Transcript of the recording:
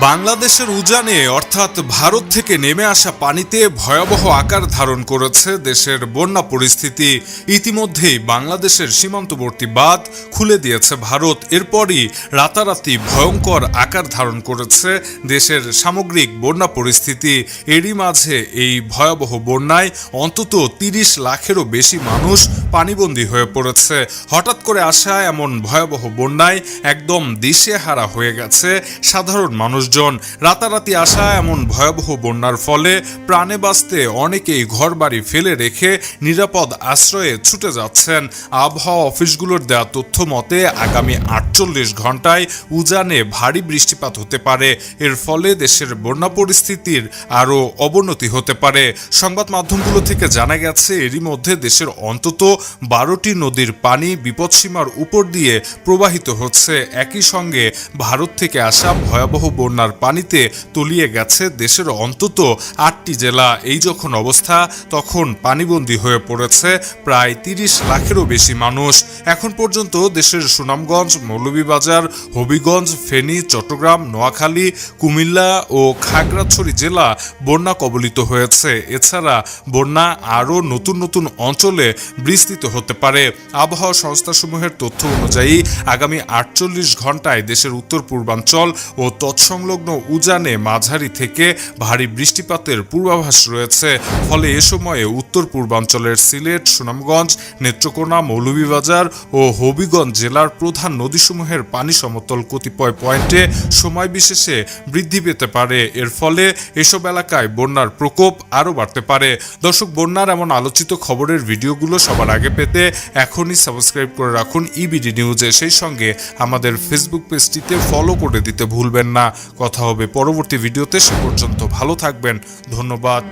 বাংলাদেশের উজানে অর্থাৎ ভারত থেকে নেমে আসা পানিতে ভয়াবহ আকার ধারণ করেছে দেশের বন্যা পরিস্থিতি। ইতিমধ্যেই বাংলাদেশের সীমান্তবর্তী বাঁধ খুলে দিয়েছে ভারত। এরপরই রাতারাতি ভয়ঙ্কর আকার ধারণ করেছে দেশের সামগ্রিক বন্যা পরিস্থিতি। এরই মাঝে এই ভয়াবহ বন্যায় অন্তত ৩০ লাখেরও বেশি মানুষ পানিবন্দী হয়ে পড়েছে। হঠাৎ করে আসা এমন ভয়াবহ বন্যায় একদম দিশেহারা হয়ে গেছে সাধারণ মানুষজন। রাতারাতি আসা এমন ভয়াবহ বন্যার ফলে প্রাণে বাঁচতে অনেকেই ঘরবাড়ি ফেলে রেখে নিরাপদ আশ্রয়ে ছুটে যাচ্ছেন। আবহাওয়া অফিসগুলোর দেওয়া তথ্য মতে আগামী ৪৮ ঘন্টায় উজানে ভারী বৃষ্টিপাত হতে পারে। এর ফলে দেশের বন্যা পরিস্থিতির আরও অবনতি হতে পারে। সংবাদ মাধ্যমগুলো থেকে জানা গেছে এরই মধ্যে দেশের অন্তত ১২টি নদীর পানি বিপদসীমার উপর দিয়ে প্রবাহিত হচ্ছে। একই সঙ্গে ভারত থেকে আসা ভয়াবহ বন্যার পানিতে তলিয়ে গেছে দেশের অন্তত ৮টি জেলা। এই যখন অবস্থা, তখন পানিবন্দী হয়ে পড়েছে প্রায় ৩০ লাখেরও বেশি মানুষ। এখন পর্যন্ত দেশের সুনামগঞ্জ, মৌলভীবাজার, হবিগঞ্জ, ফেনী, চট্টগ্রাম, নোয়াখালী, কুমিল্লা ও খাগড়াছড়ি জেলা বন্যা কবলিত হয়েছে। এছাড়া বন্যা আরও নতুন নতুন অঞ্চলে বিস্তৃত হতে পারে। আবহাওয়া সংস্থাসমূহের তথ্য অনুযায়ী আগামী ৪৮ ঘন্টায় দেশের উত্তর পূর্বাঞ্চল ও তৎসংলগ্ন উজানে মাঝারি থেকে ভারী বৃষ্টিপাতের পূর্বাভাস রয়েছে। ফলে এ সময়ে উত্তর পূর্বাঞ্চলের সিলেট, সুনামগঞ্জ, নেত্রকোনা, মৌলভীবাজার ও হবিগঞ্জ জেলার প্রধান নদীসমূহের পানি সমতল কতিপয় পয়েন্টে সময় বিশেষে বৃদ্ধি পেতে পারে। এর ফলে এসব এলাকায় বন্যার প্রকোপ আরও বাড়তে পারে। দর্শক, বন্যার এমন আলোচিত খবরের ভিডিওগুলো সবার আগে পেতে এখনই সাবস্ক্রাইব করে রাখুন ইবিডি নিউজে। সেই সঙ্গে আমাদের ফেসবুক পেজটিতে ফলো করে দিতে ভুলবেন না। কথা হবে পরবর্তী ভিডিওতে। সে পর্যন্ত ভালো থাকবেন। ধন্যবাদ।